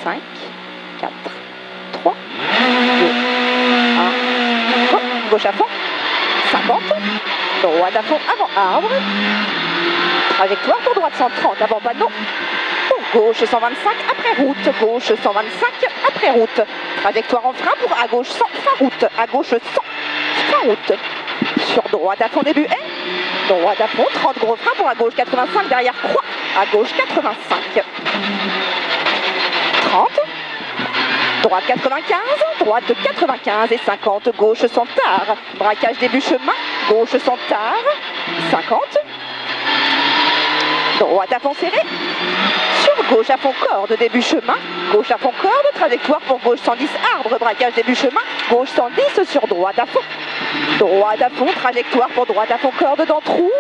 5, 4, 3, 2, 1. Go. Gauche à fond. 50. Droite à fond avant arbre. Trajectoire pour droite 130 avant panneau. Pour gauche 125 après route. Gauche 125 après route. Trajectoire en frein pour à gauche 100 fin route. À gauche 100 fin route. Sur droite à fond début est. Droite à fond 30 gros frein pour à gauche 85 derrière croix. À gauche 85. 30. Droite 95, droite 95 et 50, gauche sans tard. Braquage début chemin, gauche sans tard, 50. Droite à fond serré. Sur gauche à fond corde, début chemin. Gauche à fond corde, trajectoire pour gauche 110 arbre, braquage début chemin. Gauche 110 sur droite à fond. Droite à fond, trajectoire pour droite à fond corde dans trou.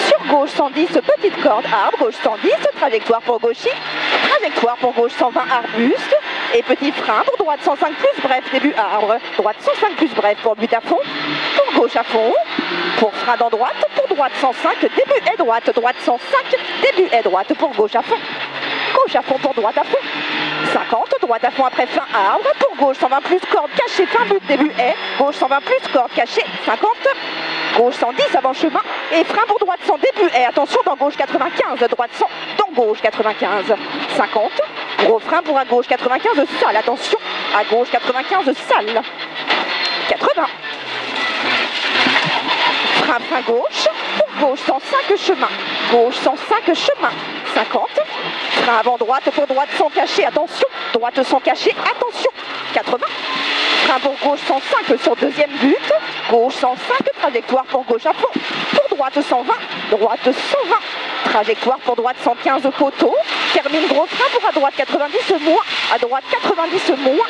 Sur gauche 110, petite corde, arbre, gauche 110, trajectoire pour gauchis. Trajectoire pour gauche 120 arbuste. Et petit frein pour droite 105 plus bref, début arbre. Droite 105 plus bref pour but à fond. Pour gauche à fond. Pour frein dans droite. Pour droite 105, début est droite. Droite 105, début est droite pour gauche à fond. Gauche à fond pour droite à fond. 50, droite à fond après fin arbre. Pour gauche 120 plus corde cachée, fin but, début est. Gauche 120 plus corde cachée, 50. Gauche 110 avant chemin. Et frein pour droite 100 début est. Attention dans gauche 95. Droite 100 dans gauche 95. 50. Gros frein pour à gauche 95 sale. Attention. À gauche 95 sale. 80. Frein gauche. Pour gauche 105 chemin. Gauche 105 chemin. 50. Frein avant droite pour droite sans cacher. Attention. Droite sans cacher. Attention. 80. Frein pour gauche 105 sur deuxième but. Gauche 105. Trajectoire pour gauche à fond. Pour droite 120. Droite 120. Trajectoire pour droite 115 poteau. Termine gros frein pour à droite 90 moins. À droite 90 moins.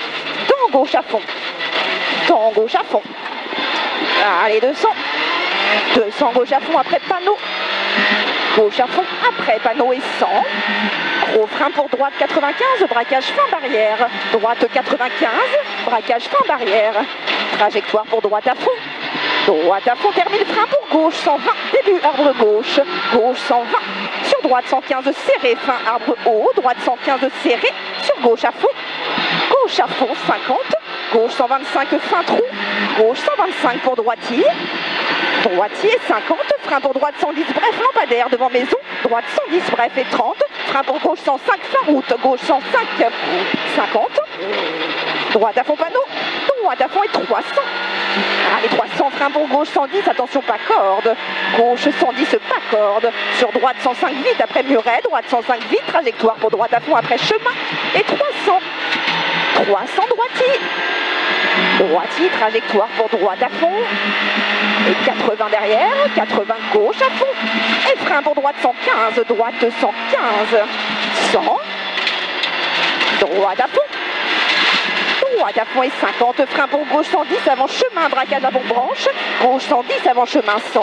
Dans gauche à fond. Dans gauche à fond. Allez 200. 200 gauche à fond après panneau. Gauche à fond après panneau et 100. Gros frein pour droite 95. Braquage fin barrière. Droite 95. Braquage fin barrière. Trajectoire pour droite à fond. Droite à fond, termine frein pour gauche 120, début arbre gauche, gauche 120, sur droite 115 serré, fin arbre haut, droite 115 serré, sur gauche à fond 50, gauche 125 fin trou, gauche 125 pour droitier, droitier 50, frein pour droite 110 bref lampadaire devant maison, droite 110 bref et 30, frein pour gauche 105 fin route, gauche 105, 50, droite à fond panneau, droite à fond et 300. Allez, 300, frein pour gauche 110, attention pas corde. Gauche 110, pas corde. Sur droite 105 vite après muret, droite 105 vite, trajectoire pour droite à fond après chemin. Et 300. 300 droitier. Droitier, trajectoire pour droite à fond. Et 80 derrière, 80 gauche à fond. Et frein pour droite 115, droite 115. 100. Droite à fond. Droite à fond et 50, frein pour gauche 110 avant chemin, braquage avant branche, gauche 110 avant chemin 100.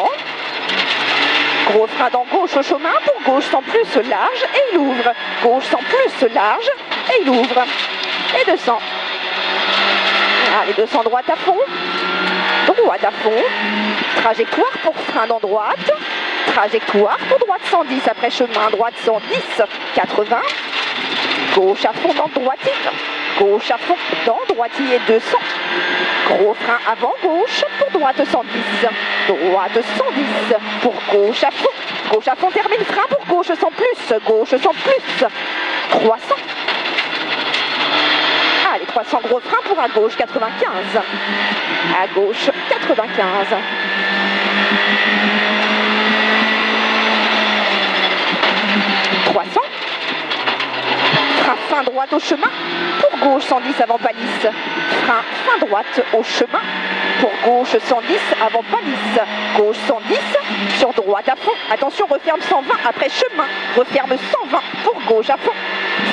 Gros frein dans gauche au chemin pour gauche 100 plus large et il ouvre. Gauche 100 plus large et il ouvre. Et 200. Allez, 200 droite à fond. Droite à fond. Trajectoire pour frein dans droite. Trajectoire pour droite 110 après chemin, droite 110, 80. Gauche à fond dans droitier. Gauche à fond dans droitier 200. Gros frein avant gauche pour droite 110. Droite 110 pour gauche à fond. Gauche à fond termine frein pour gauche 100 plus. Gauche 100 plus. 300. Allez, 300 gros frein pour à gauche 95. À gauche 95. 300. Frein droite au chemin, pour gauche 110 avant palisse. Frein fin droite au chemin, pour gauche 110 avant palisse. Gauche 110, sur droite à fond. Attention, referme 120 après chemin. Referme 120 pour gauche à fond.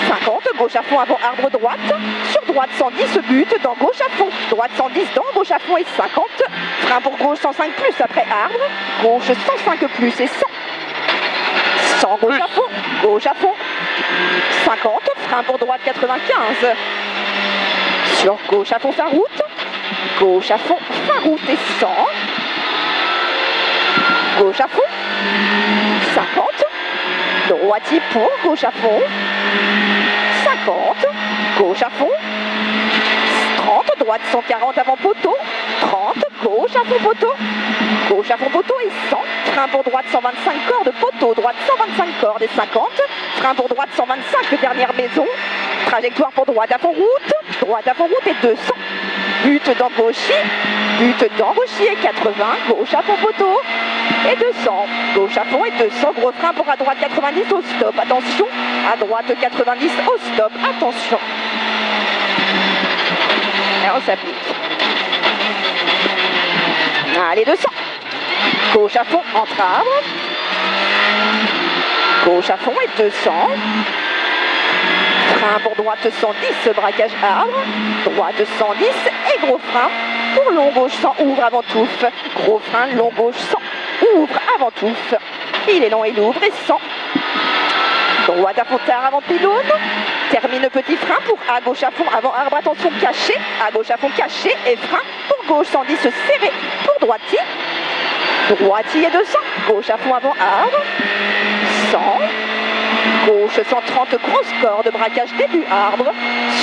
50, gauche à fond avant arbre droite. Sur droite 110, but dans gauche à fond. Droite 110 dans gauche à fond et 50. Frein pour gauche 105 plus après arbre. Gauche 105 plus et 100. 100 gauche à fond. Gauche à fond. 50, frein pour droite 95. Sur gauche à fond fin route. Gauche à fond fin route et 100. Gauche à fond. 50. Droitier pour gauche à fond. 50. gauche à fond. 30, droite 140 avant poteau. 30, gauche à fond poteau. Gauche à fond poteau et 100. Frein pour droite 125 cordes, poteau, droite 125 cordes et 50. Frein pour droite 125, dernière maison. Trajectoire pour droite à fond route. Droite à fond route et 200. But d'embauchis. But d'embauchis et 80. Gauche à fond poteau. Et 200. Gauche à fond et 200. Gros frein pour à droite 90 au stop. Attention. À droite 90 au stop. Attention. Et on s'applique. Allez, 200. Gauche à fond, entre arbres. Gauche à fond et 200. Frein pour droite 110, braquage arbre. Droite 110 et gros frein. Pour long gauche 100, ouvre avant touffe. Gros frein, long gauche 100, ouvre avant touffe. Il est long et il ouvre et 100. Droite à fond tard avant pylône. Termine petit frein pour à gauche à fond avant arbre, attention caché. À gauche à fond caché et frein pour gauche 110 serré pour droitier. Droitier 200. Gauche à fond avant arbre. 100. Gauche 130 grosse corde, braquage début arbre.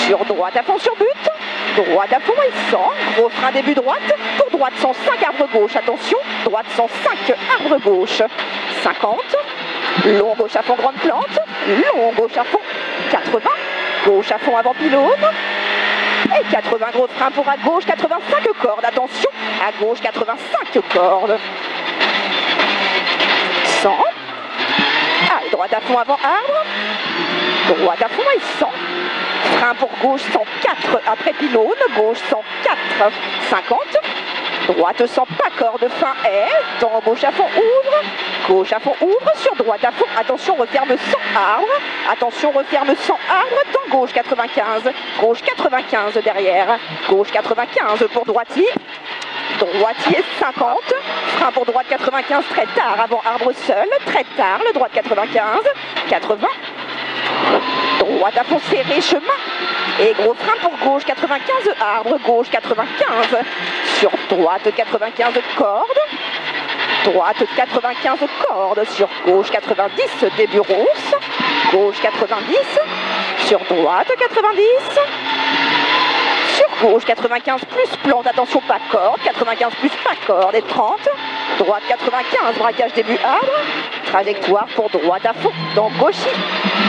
Sur droite à fond sur but. Droite à fond et 100. Gros frein début droite. Pour droite 105 arbre gauche, attention. Droite 105 arbre gauche. 50. Long gauche à fond grande plante. Long gauche à fond 80. Gauche à fond avant pylône. Et 80 gros frein pour à gauche 85 cordes. Attention, à gauche 85 cordes. 100. Allez, droite à fond avant arbre. Droite à fond et 100. Frein pour gauche 104 après pylône. Gauche 104. 50. Droite 100 pas corde fin est. Dans gauche à fond ouvre. Gauche à fond ouvre. Sur droite à fond. Attention referme 100 arbre. Attention referme 100 arbre. Dans gauche 95. Gauche 95 derrière. Gauche 95 pour droitier. Droitier 50. Frein pour droite 95 très tard avant arbre seul. Très tard le droite 95. 80. Droite à fond serré chemin. Et gros frein pour gauche 95 arbre. Gauche 95. Sur droite 95 corde. Droite 95 corde. Sur gauche 90 début rousse. Gauche 90. Sur droite 90. Sur gauche 95 plus plante, attention pas corde, 95 plus pas corde et 30. Droite 95, braquage début arbre. Trajectoire pour droite à fond dans gauchis.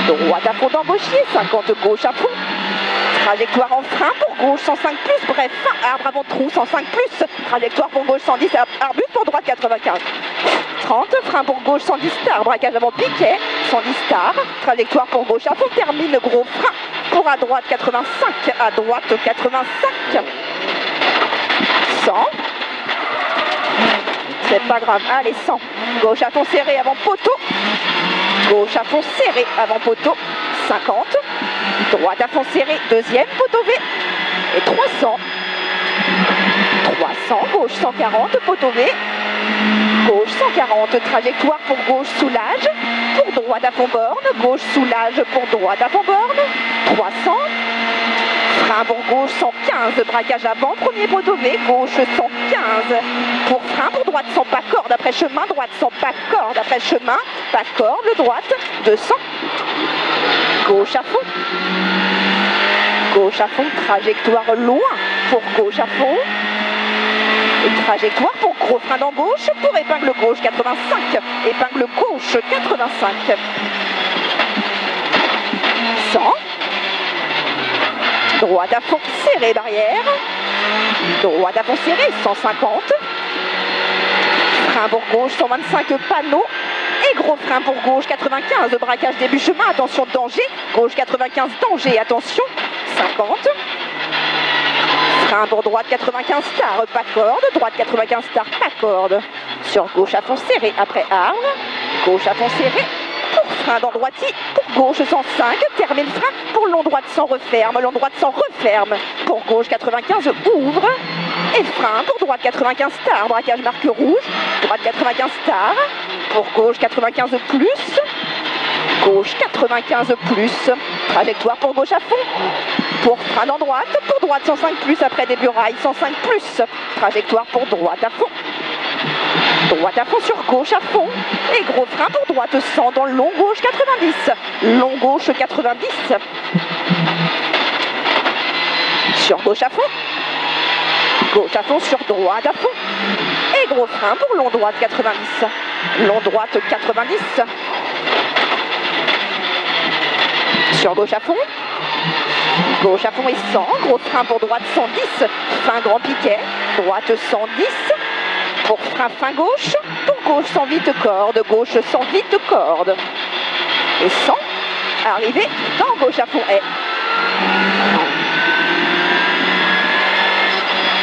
Droite à fond dans gauchis, 50 gauche à fond. Trajectoire en frein pour gauche 105 plus, bref, fin arbre avant trou 105 plus. Trajectoire pour gauche 110, arbuste pour droite 95. 30, frein pour gauche 110 star, braquage avant piquet, 110 star. Trajectoire pour gauche à fond, termine gros frein. Pour à droite 85, à droite 85. 100. C'est pas grave, allez 100. Gauche à fond serré avant poteau. Gauche à fond serré avant poteau. 50. Droite à fond serré, deuxième poteau V. Et 300. 300, gauche 140, poteau V. Gauche 140, trajectoire pour gauche soulage. Pour droite à fond borne. Gauche soulage pour droite à fond borne. 300. Frein pour gauche 115, braquage avant, premier poteau V, gauche 115. Pour frein pour droite 100 pas corde après chemin, droite 100 pas corde après chemin, pas corde, droite 200. Gauche à fond. Gauche à fond, trajectoire loin pour gauche à fond. Et trajectoire pour gros frein dans gauche pour épingle gauche 85. Épingle gauche 85. 100. Droite à fond serré barrière. Droite à fond serré 150. Frein pour gauche 125 panneaux. Et gros frein pour gauche 95. Braquage début chemin. Attention danger. Gauche 95 danger. Attention. 50. Frein pour droite 95 star. Pas corde. Droite 95 star. Pas corde. Sur gauche à fond serré. Après arbre. Gauche à fond serré. Pour frein dans droitier, pour gauche 105, termine frein, pour long droite 100 referme, long droite 100 referme, pour gauche 95 ouvre, et frein pour droite 95 star, braquage marque rouge, droite 95 star, pour gauche 95 plus, gauche 95 plus, trajectoire pour gauche à fond, pour frein dans droite, pour droite 105 plus après début rail 105 plus, trajectoire pour droite à fond. Droite à fond sur gauche à fond. Et gros frein pour droite 100 dans long gauche 90. Long gauche 90. Sur gauche à fond. Gauche à fond sur droite à fond. Et gros frein pour long droite 90. Long droite 90. Sur gauche à fond. Gauche à fond et 100. Gros frein pour droite 110. Fin grand piquet. Droite 110. Pour frein fin gauche. Pour gauche 100 vite corde. Gauche 100 vite corde. Et 100. Arrivé dans gauche à fond. Et